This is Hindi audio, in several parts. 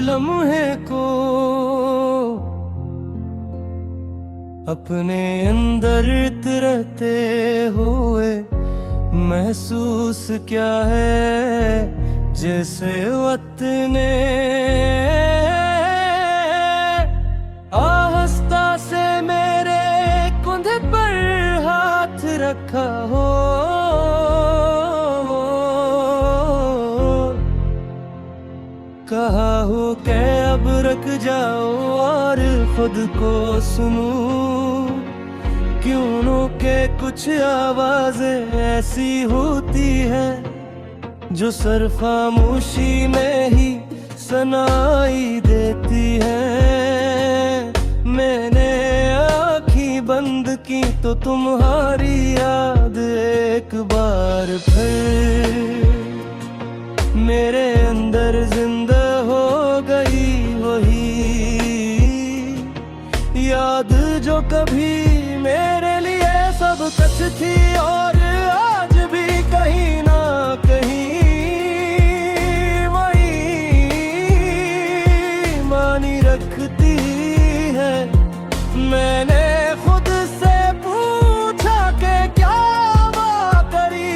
लम्हे को अपने अंदर इतरते हुए महसूस क्या है, जैसे वक्त ने आहिस्ता से मेरे कंधे पर हाथ रखा हो। कहा हो कि अब रुक जाओ और खुद को सुनूं, क्यों नो के कुछ आवाजें ऐसी होती है जो सिर्फ खामोशी में ही सुनाई देती है। मैंने आँखें बंद की तो तुम्हारी याद एक बार फिर मेरे अंदर जिंदा हो गई। वही याद जो कभी मेरे लिए सब कुछ थी और आज भी कहीं ना कहीं वही मानी रखती है। मैंने खुद से पूछा कि क्या बात करी,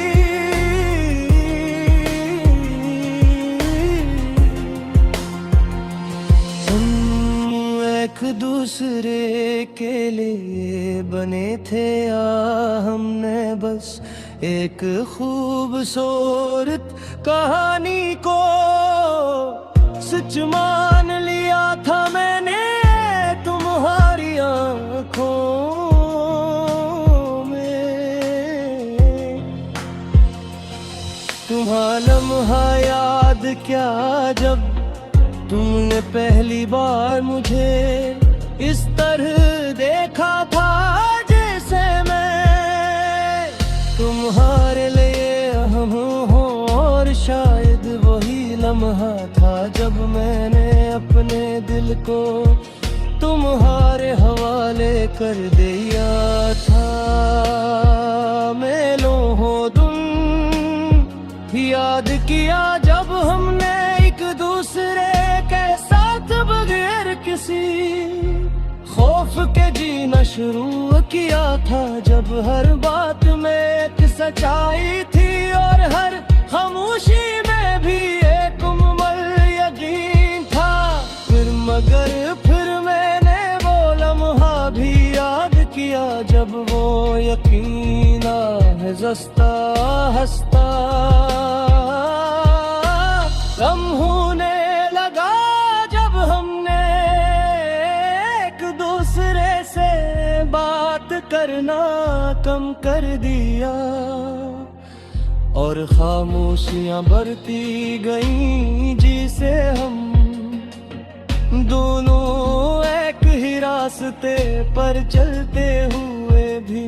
एक दूसरे के लिए बने थे या हमने बस एक खूबसूरत कहानी को सच मान लिया था मैंने तुम्हारी आँखों में। तुम्हारा लम्हा याद क्या जब तुमने पहली बार मुझे इस तरह देखा था, जैसे मैं तुम्हारे लिए अहम हूँ। और शायद वही लम्हा था जब मैंने अपने दिल को तुम्हारे हवाले कर दिया था। मेलों हो तुम याद किया जब हमने एक दूसरे के साथ बगैर किसी खौफ के जीना शुरू किया था। जब हर बात में एक सच्चाई थी और हर खामोशी में भी एक मुकम्मल यकीन था। फिर मैंने वो लम्हा भी याद किया जब वो यकीन आहिस्ता हंसता कम होने लगा जब हमने एक दूसरे से बात करना कम कर दिया और खामोशियां बढ़ती गईं, जिसे हम दोनों एक ही रास्ते पर चलते हुए भी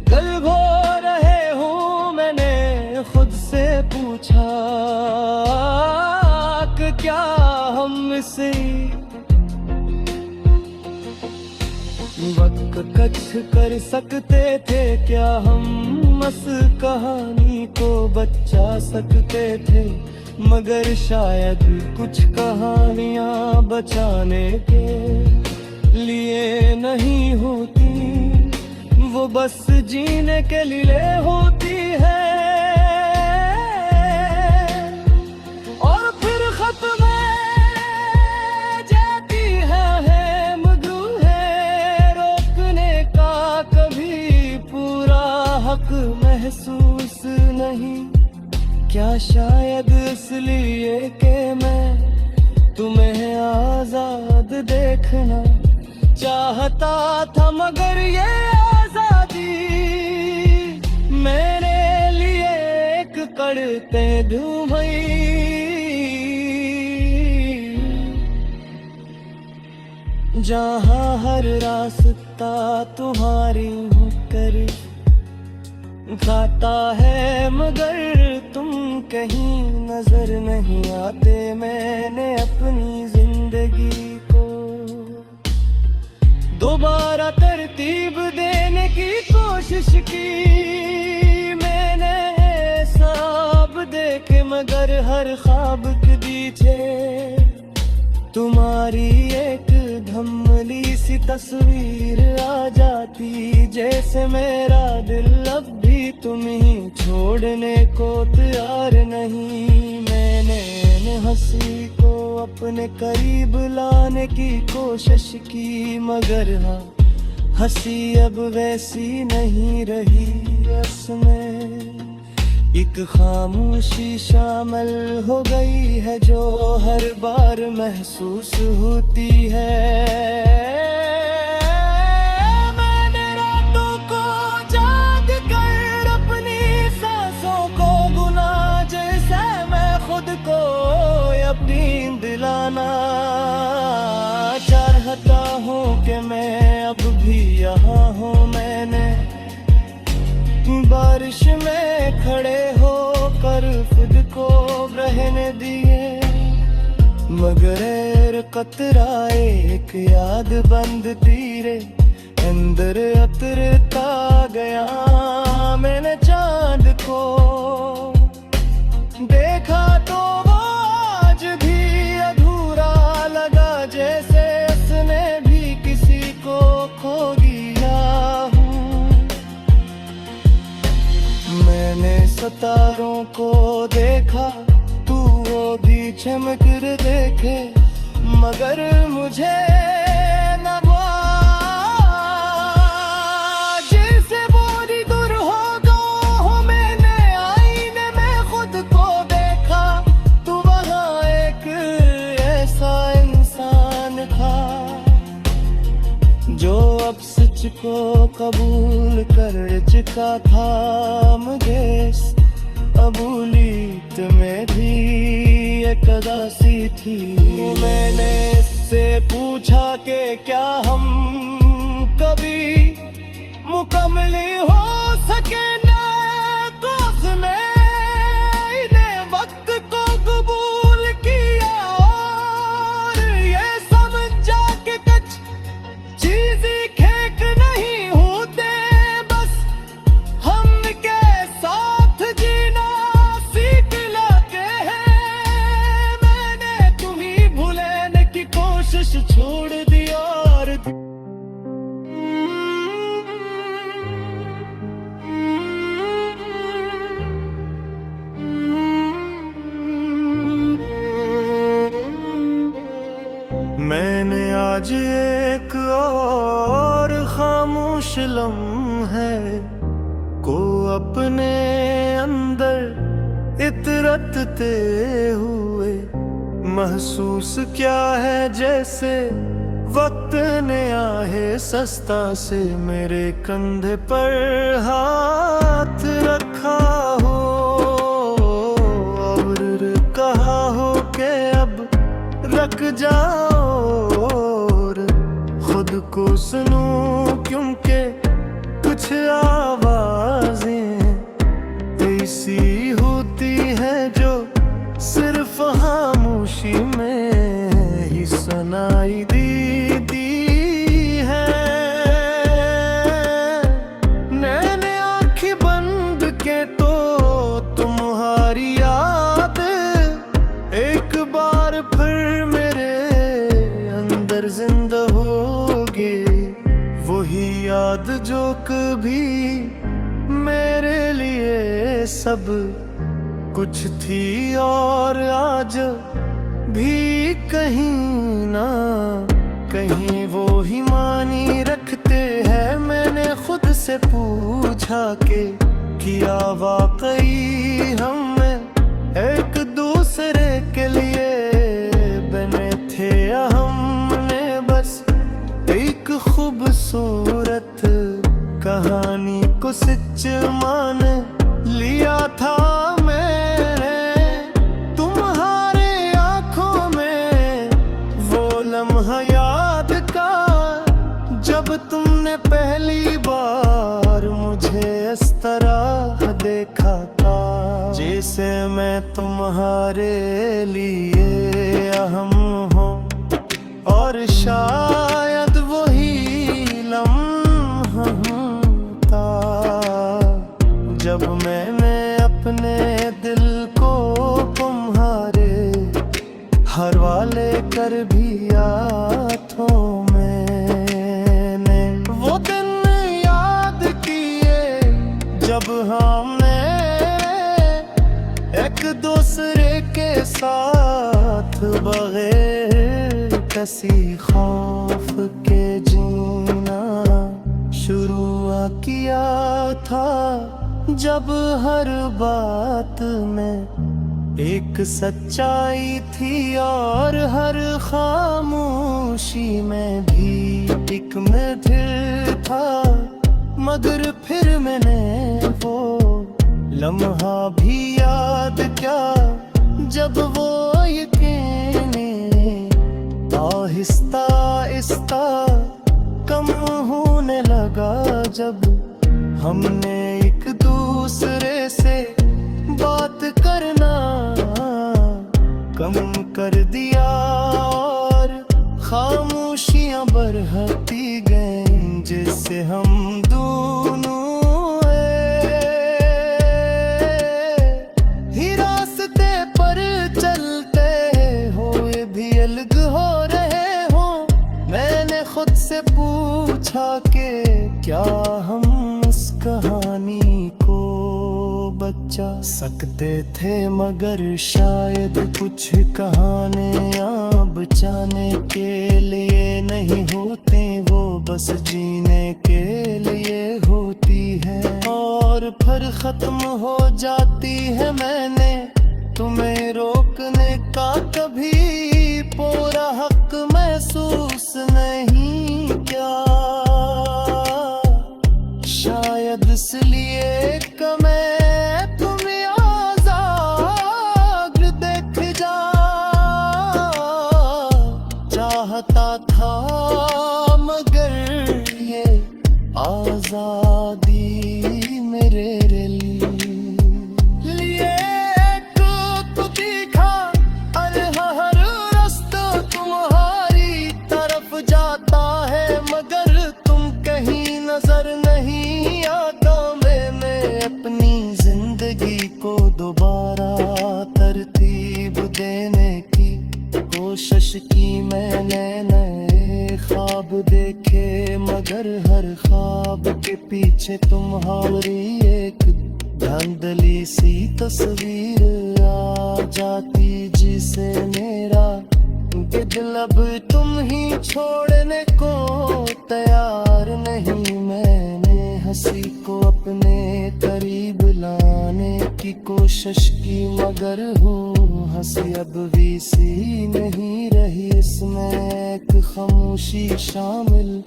कल भो रहे हूँ। मैंने खुद से पूछा कि क्या हम इसे वक्त कच कर सकते थे, क्या हम इस कहानी को बचा सकते थे। मगर शायद कुछ कहानियां बचाने के लिए नहीं होती, वो बस जीने के लिए होती है। और फिर खत्म जाती है मगर है रोकने का कभी पूरा हक महसूस नहीं। क्या शायद इसलिए कि मैं तुम्हें आजाद देखना चाहता था, मगर ये आजादी मेरे लिए एक कड़ते धुमई। जहाँ हर रास्ता तुम्हारी होकर खाता है मगर तुम कहीं नजर नहीं आते। मैंने अपनी जिंदगी को दोबारा तरतीब देने की कोशिश की। मैंने ख्वाब देखे मगर हर ख्वाब के पीछे तुम्हारी एक धुंधली सी तस्वीर आ जाती, जैसे मेरा दिल अब भी तुम ही छोड़ने को तैयार नहीं। मैंने हंसी को अपने करीब लाने की कोशिश की, मगर हाँ हंसी अब वैसी नहीं रही। उसमें एक खामोशी शामिल हो गई है जो हर बार महसूस होती है। मैंने रातों को जाग कर अपनी सांसों को गुना, जैसे मैं खुद को यकीन दिलाना चाहता हूँ कि मैं अब भी यहाँ हूँ। मैंने बारिश में खड़े होकर खुद को रहने दिए, मगर कतराए एक याद बंद तीरे अंदर उतरता गया। मैंने चांद को देखा तो वो आज भी अधूरा लगा, जैसे उसने भी किसी को खो दिया हूँ। मैंने सितारों को देखा, तू वो भी चमक कर देखे, मगर मुझे न वो जैसे बोरी दूर हो गो। मैंने आईने में खुद को देखा, तू वहाँ एक ऐसा इंसान था जो अब सच को कबूल कर चुका था। मुझे कबूलियत में भी एक अदासी थी। मैंने इससे पूछा कि क्या हम कभी मुकम्मल हो सके ना, तो उसने इन्हें वक्त को कबूल किया और ये समझा कि कुछ चीज़ें खेक नहीं होते, बस हम के साथ जीना सीख लाते हैं। मैंने तुम्हें भूलने की कोशिश छोड़ दी और मैंने आज एक और खामोश लम्हे को अपने अंदर इतरतते हुए महसूस क्या है, जैसे वक्त ने आहे सस्ता से मेरे कंधे पर हाथ रखा हो और कहा हो कि अब रख जाओ और खुद को सुनूं, क्योंकि कुछ आवाजें ऐसी होती हैं जो सिर्फ खामोशी में ही सुनाई देती है। मैंने आँखें बंद के तो तुम्हारी याद एक बार फिर मेरे अंदर जिंदा होगी, वही याद जो कभी मेरे लिए सब कुछ थी और आज भी कहीं ना कहीं वो ही मानी रखते हैं। मैंने खुद से पूछा कि क्या वाकई हम एक दूसरे के लिए बने थे या हमने बस एक खूबसूरत कहानी को सच मान लिया था। मैंने तुम्हारे आंखों में वो लम्हा याद का, जब तुमने पहली बार मुझे इस तरह देखा था, जैसे मैं तुम्हारे लिए अहम हूँ। और शायद वही लम्हा था जब मैंने अपने दिल को तुम्हारे हवाले कर भी बगैर किसी खौफ के जीना शुरू किया था, जब हर बात में एक सच्चाई थी और हर खामोशी में भी एक मधुर था। मगर फिर मैंने वो लम्हा भी याद किया, जब वो यकीने आहिस्ता आहिस्ता कम होने लगा, जब हमने एक दूसरे से बात करना कम कर दिया और खामोशियां बढ़ती गईं, जिससे हम दोनों ही रास्ते पर चलते हुए भी अलग हो रहे हो। मैंने खुद से पूछा कि क्या हम इस कहानी को बचा सकते थे, मगर शायद कुछ कहानियां बचाने के लिए नहीं होती, वो बस जीने के लिए होती है और फिर खत्म हो जाती है। मैंने तुम्हें रोकने का कभी पूरा हक महसूस नहीं किया, शायद इसलिए कि मैं तुम्हें आज़ाद देख जा चाहता था, मगर ये आज़ादी मेरे लिए तो दिखा। अरे हर रास्ता तुम्हारी तरफ जाता है, मगर तुम कहीं नजर नहीं आता। मैंने अपनी जिंदगी को दोबारा तरतीब देने की कोशिश की, मैंने नए ख्वाब देखे, मगर हर ख्वाब के पीछे तुम्हारी एक धांधली सी तस्वीर आ जाती, जिसे मेरा दिल अब तुम ही छोड़ने को तैयार नहीं। मैंने हंसी को अपने करीब लाने की कोशिश की, मगर हूँ हंसी अब भी सी नहीं रही, इसमें एक खामोशी शामिल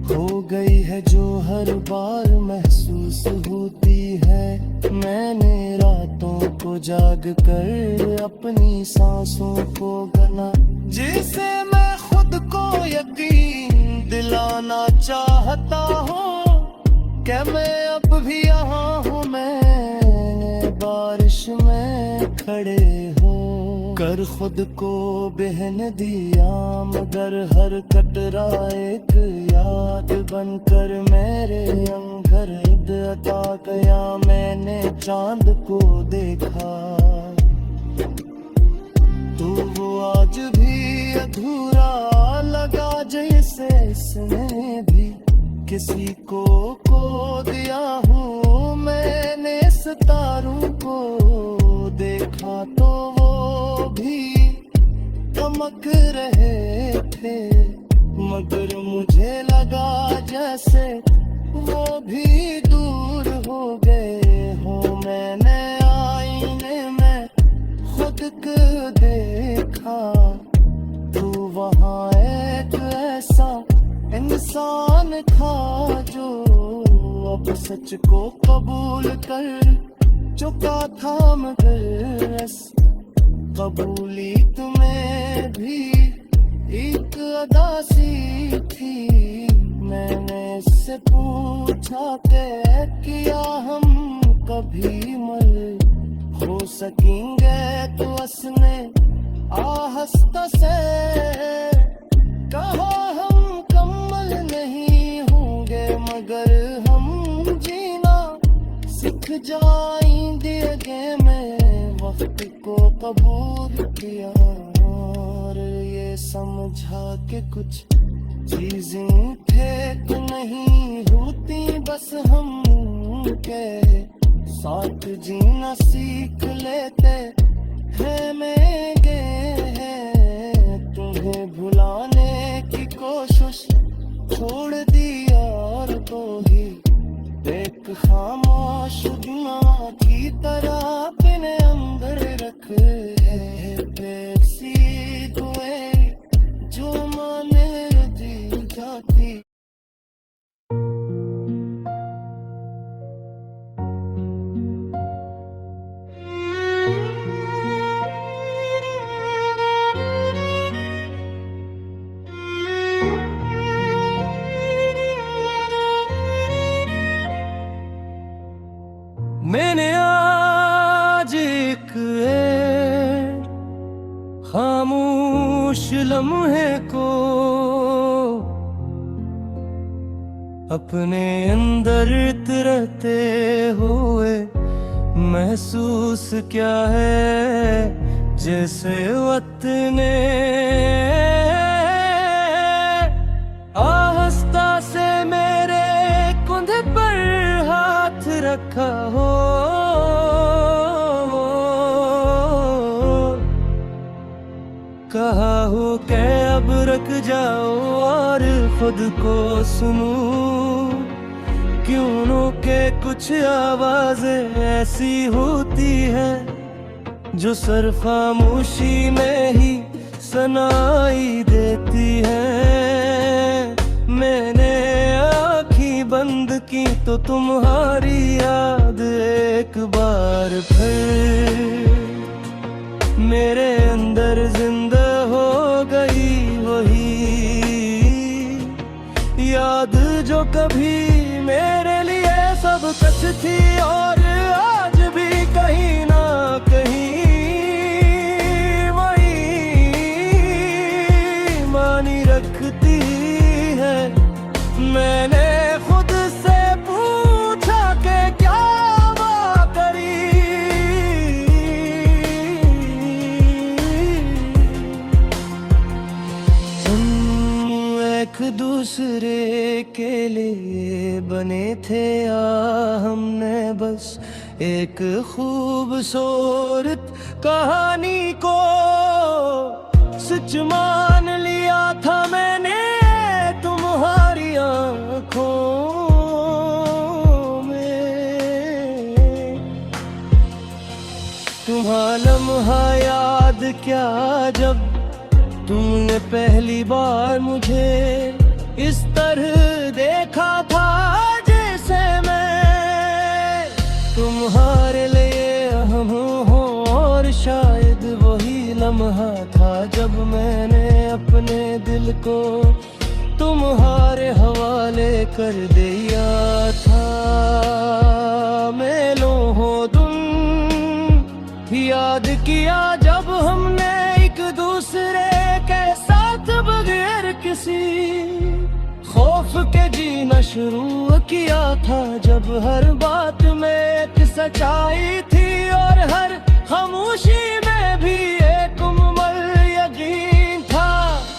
हो गई है जो हर बार महसूस होती है। मैंने रातों को जाग कर अपनी सांसों को गना, जिसे मैं खुद को यकीन दिलाना चाहता हूँ क्या मैं अब भी यहाँ हूँ। मैंने बारिश में खड़े हो कर खुद को बहन दिया, मगर हर कतरा एक याद बनकर मेरे अंदर अता गया। मैंने चांद को देखा तो वो आज भी अधूरा लगा, जैसे इसने भी किसी को खो दिया हूँ। मैंने सितारों को देखा तो वो भी चमक रहे थे, मगर मुझे लगा जैसे वो भी दूर हो गए हो। मैंने आईने में खुद को देखा तो वहाँ एक ऐसा इंसान था जो अब सच को कबूल कर चुका था, मगर कबूली तुम्हें भी एक अदा सी थी। मैंने इससे पूछा कि क्या हम कभी मल हो सकेंगे, तो उसने आहस्ता से कहा हम कम्मल नहीं होंगे, मगर हम जीना सीख जाएंगे। मैं वक्त को कबूल किया और ये समझा कि कुछ चीजें ठीक नहीं होती, बस हम के साथ जीना सीख लेते हैं। मैं तुम्हें भुलाने की कोशिश छोड़ दी और तो ही एक खामोश दुआ की तरह अपने अंदर रखे बेसी दुए जो माने दी जाती। मैंने आज एक खामोश लम्हे को अपने अंदर तरते हुए महसूस क्या है, जैसे वक्त ने आहिस्ता से मेरे कंधे पर हाथ रखा हो। कहा हो कि अब रुक जाओ और खुद को सुनूं, क्यों नो के कुछ आवाजें ऐसी होती है जो सिर्फ खामोशी में ही सुनाई देती है। मैंने आँखें बंद की तो तुम्हारी याद एक बार फिर मेरे अंदर जिंदा हो गई, वही याद जो कभी मेरे लिए सब कुछ थी और आज भी कहीं ना कहीं वही मानी रखती है। मैंने खुद से पूछा कि क्या बात करी, एक दूसरे के लिए बने थे हमने बस एक खूबसूरत कहानी को सच मान लिया था मैंने तुम्हारी आँखों में। तुम्हारा लम्हा याद क्या जब तुमने पहली बार मुझे इस तरह देखा था, जैसे मैं तुम्हारे लिए अहम हूँ। और शायद वही लम्हा था जब मैंने अपने दिल को तुम्हारे हवाले कर दिया था। मेलों हो तुम याद किया जब हमने एक दूसरे के साथ बगैर किसी खौफ के जीना शुरू किया था, जब हर बात में एक सच्चाई थी और हर खामोशी में भी एक मुकम्मल यकीन था।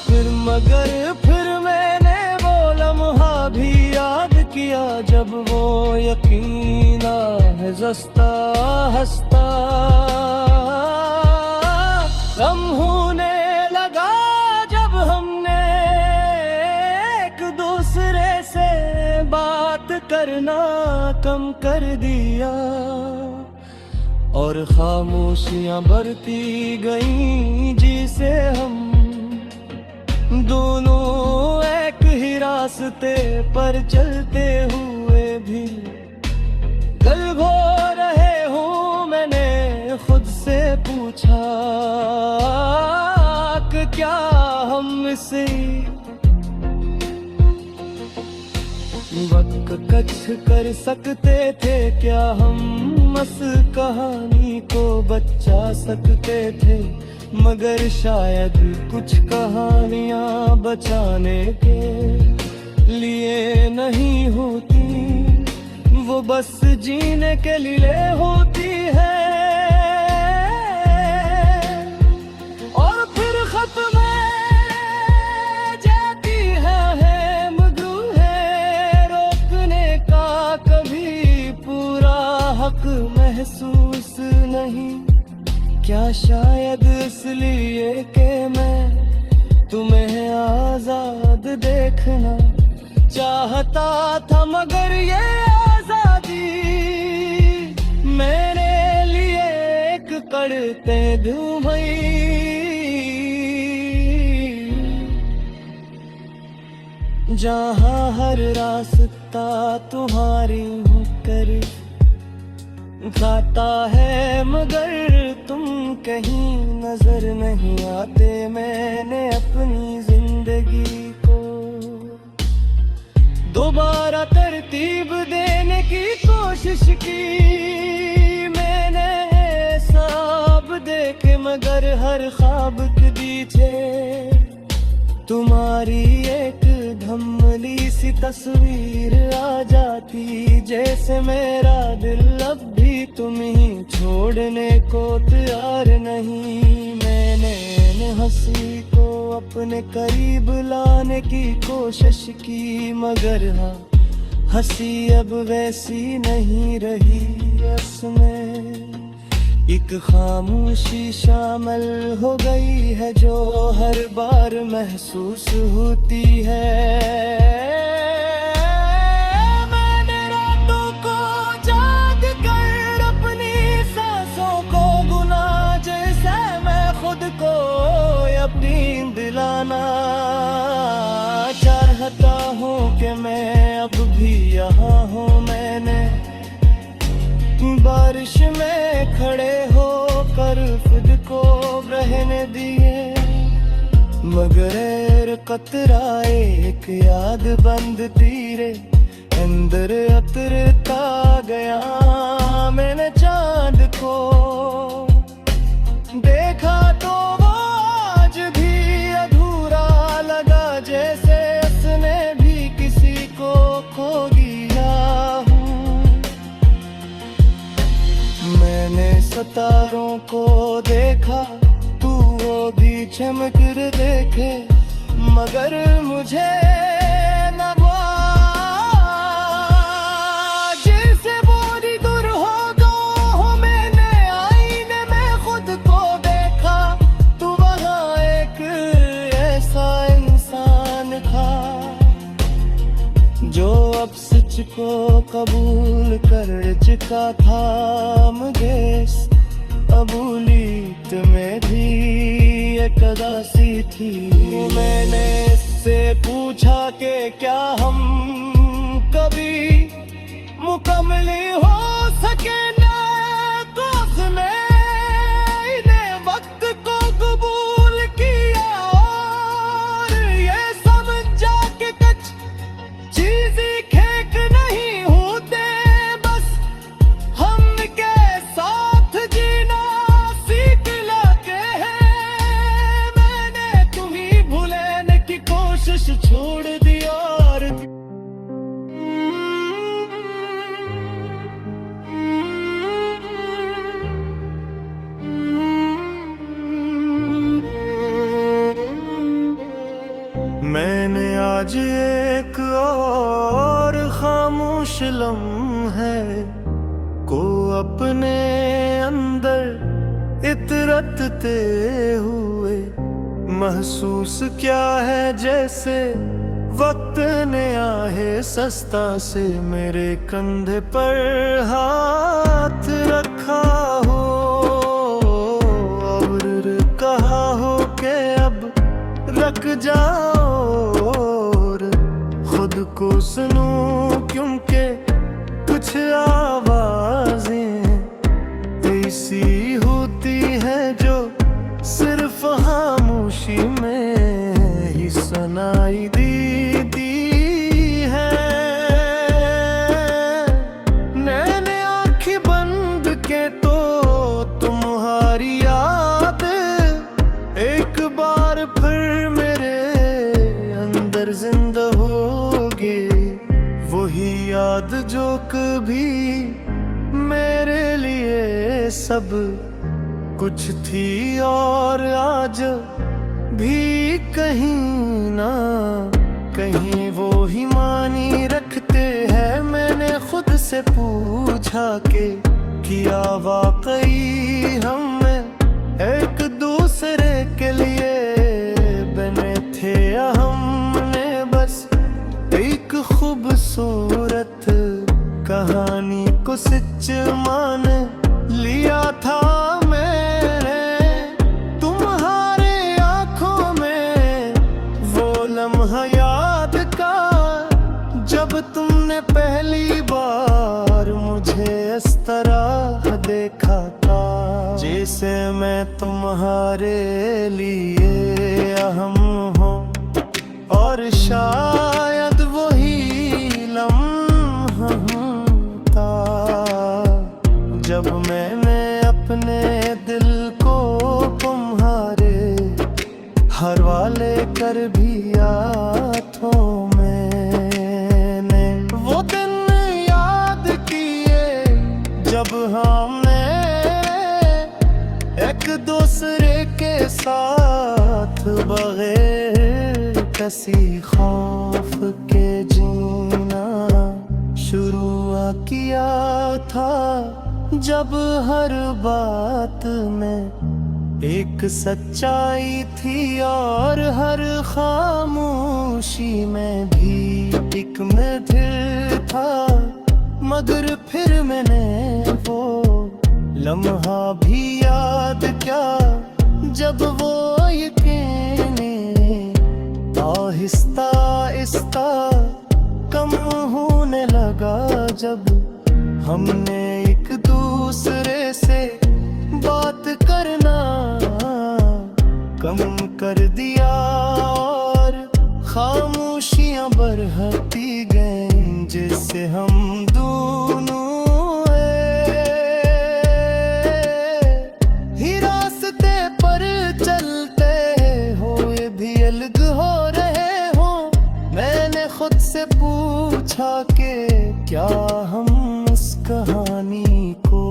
फिर मगर फिर मैंने वो लम्हा भी याद किया जब वो यकीन हंसता हंसता गम होने लगा, जब हमने एक दूसरे से बात करना कम कर दिया और खामोशियां बढ़ती गईं, जिसे हम दोनों एक ही रास्ते पर चलते हुए भी गल भो रहे हूँ। मैंने खुद से पूछा कि क्या हम इसे वक्त कच कर सकते थे, क्या हम इस कहानी को बचा सकते थे। मगर शायद कुछ कहानियां बचाने के लिए नहीं होती, वो बस जीने के लिए होती है। और फिर खत्म जाती है मगर है रोकने का कभी पूरा हक महसूस नहीं। क्या शायद इसलिए कि मैं तुम्हें आजाद देखना चाहता था, मगर ये आजादी मेरे लिए एक कड़ते धुमई। जहाँ हर रास्ता तुम्हारी होकर खाता है, मगर तुम कहीं नजर नहीं आते। मैंने अपनी जिंदगी को दोबारा तरतीब देने की कोशिश की। मैंने सब देखे, मगर हर ख्वाब के पीछे तुम्हारी एक धुंधली सी तस्वीर आ जाती। जैसे मेरा दिल अब भी तुम ही छोड़ने को तैयार नहीं। मैंने हंसी को अपने करीब लाने की कोशिश की, मगर हाँ, हंसी अब वैसी नहीं रही। इसमें एक खामोशी शामिल हो गई है जो हर बार महसूस होती है। मैंने रातों को जाग कर अपनी सांसों को गुना, जैसे मैं खुद को यकीन दिलाना चाहता हूँ कि मैं अब भी यहाँ हूँ। मैंने बारिश में खड़े होकर खुद को रहने दिए, मगर कतरा एक याद बंद तीरे अंदर उतरता गया। मैंने चांद को देखा तो वो आज भी अधूरा लगा, जैसे उसने भी किसी को खो दिया। मैंने सितारों को देखा, तू वो भी चमक कर देखे, मगर मुझे न जैसे बोरी दूर हो गो। मैंने आईने में खुद को देखा, तू वहाँ एक ऐसा इंसान था जो अब सच को कबूल कर चुका था। मुझे कबूलियत में भी एक अदासी थी। मैंने इससे पूछा कि क्या हम कभी मुकम्मल हो सके ना, तो उसने इन्हें वक्त को कबूल किया और ये समझा कि कुछ चीज़ें खेक नहीं होते, बस हम के साथ जीना सीख लाते हैं। मैंने तुम्हें भूलने की कोशिश छोड़ दी और मैंने आज एक और खामोश लम्हे को अपने अंदर इतरतते हुए महसूस क्या है, जैसे वक्त ने आहे सस्ता से मेरे कंधे पर हाथ रखा हो और कहा हो कि अब रख जाओ और खुद को सुनूं, क्योंकि कुछ आवाजें ऐसी होती हैं जो सिर्फ खामोशी में ही सुनाई देती है। मैंने आँखें बंद के तो तुम्हारी याद एक बार फिर मेरे अंदर जिंदा होगी। वही याद जो कभी मेरे लिए सब कुछ थी और आज भी कहीं ना कहीं वो ही मानी रखते हैं। मैंने खुद से पूछा कि किया वाकई हम एक दूसरे के लिए बने खूबसूरत कहानी को सच मान लिया था मैंने। तुम्हारे आंखों में वो लम्हा याद का, जब तुमने पहली बार मुझे इस तरह देखा था, जैसे मैं तुम्हारे लिए अहम हूँ। और शायद वही लम्हा था जब मैंने अपने दिल को तुम्हारे हवाले कर भी हाथों मैंने वो दिन याद किए जब हमने एक दूसरे के साथ बगैर किसी खौफ के जीना शुरू किया था। जब हर बात में एक सच्चाई थी और हर खामोशी में भी एक मधुर था। मगर फिर मैंने वो लम्हा भी याद किया जब वो यकीन आहिस्ता आहिस्ता कम होने लगा, जब हमने एक दूसरे से बात करना कम कर दिया और खामोशियां बढ़ती गईं जिससे हम दोनों ही रास्ते पर चलते हुए भी अलग हो रहे हो। मैंने खुद से पूछा कि क्या हम उस कहानी को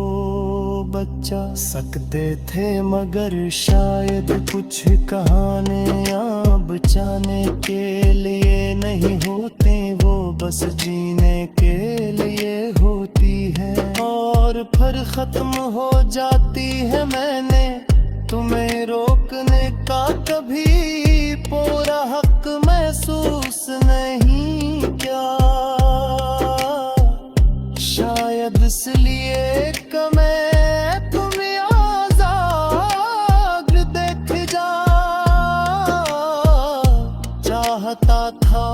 बचा सकते थे, मगर शायद कुछ कहानियां बचाने के लिए नहीं होती, वो बस जीने के लिए होती है और फिर खत्म हो जाती है। मैंने तुम्हें रोकने का कभी पूरा हक महसूस नहीं किया, शायद इसलिए कि मैं तुम्हें आज़ाद देख जा चाहता था,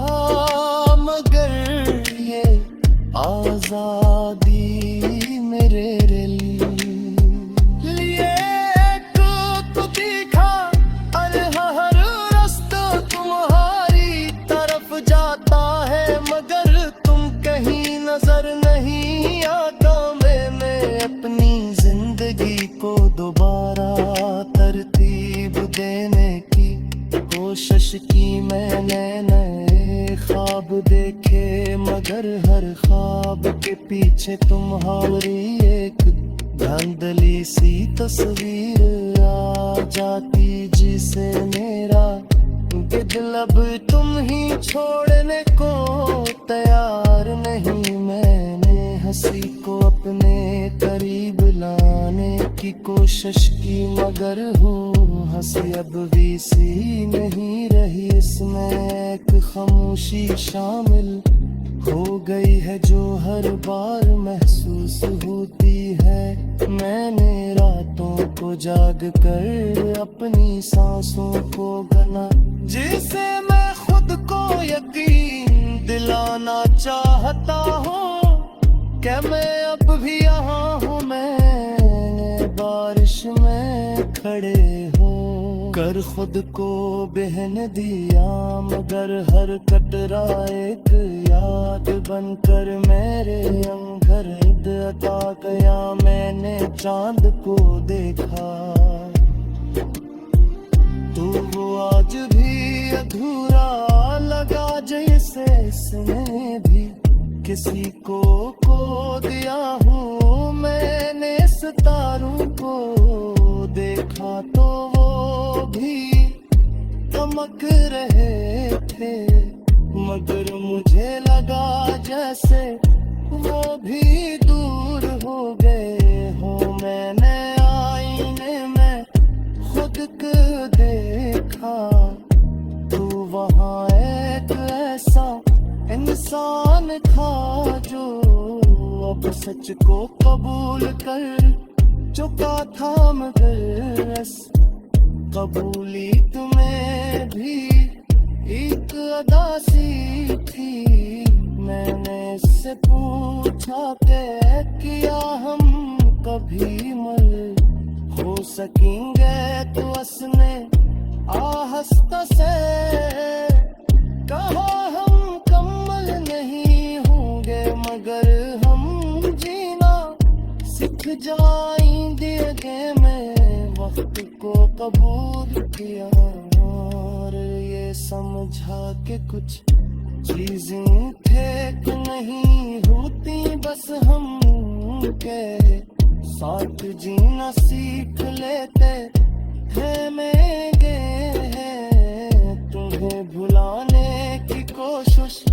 मगर ये आज़ादी मेरे लिए तो दिखा। अरे हर रास्ता तुम्हारी तरफ जाता है, मगर तुम कहीं नजर नहीं आता। मैंने अपनी जिंदगी को दोबारा तरतीब देने की कोशिश की, मैंने नए ख्वाब देखे, मगर हर ख्वाब के पीछे तुम्हारी एक धांधली सी तस्वीर आ जाती, जिसे मेरा दिल अब तुम ही छोड़ने को तैयार नहीं। मैंने हंसी को अपने करीब लाने की कोशिश की, मगर हो हंसी अब भी सी नहीं रही, इसमें एक खामोशी शामिल हो गई है जो हर बार महसूस होती है। मैंने रातों को जाग कर अपनी सांसों को गना, जिसे मैं खुद को यकीन दिलाना चाहता हूँ क्या मैं अब भी यहाँ हूँ। मैंने बारिश में खड़े हो कर खुद को बहन दिया, मगर हर कतरा एक याद बनकर मेरे अंदर अता गया। मैंने चांद को देखा तो वो आज भी अधूरा लगा, जैसे इसने भी किसी को दिया हूँ। मैंने सितारों को देखा तो वो भी चमक रहे थे, मगर मुझे लगा जैसे वो भी दूर हो गए हो। मैंने आईने में खुद को देखा तो वहाँ एक ऐसा इंसान अरमान था जो अब सच को कबूल कर चुका था, मगर बस कबूली तुम्हें भी एक अदा सी थी। मैंने इससे पूछा कि क्या हम कभी मर हो सकेंगे, तो उसने आहस्ता से कहा हम कम्मल नहीं होंगे, मगर हम जीना सीख जाएंगे। में वक्त को कबूल किया और ये समझा कि कुछ चीजें थे कि नहीं होती, बस हम के साथ जीना सीख लेते थे। मेरे तुम्हें भुलाने की कोशिश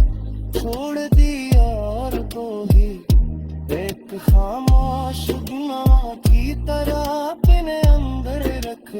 छोड़ दी और तो ही एक खामोश गुनाह की तरह अपने अंदर रख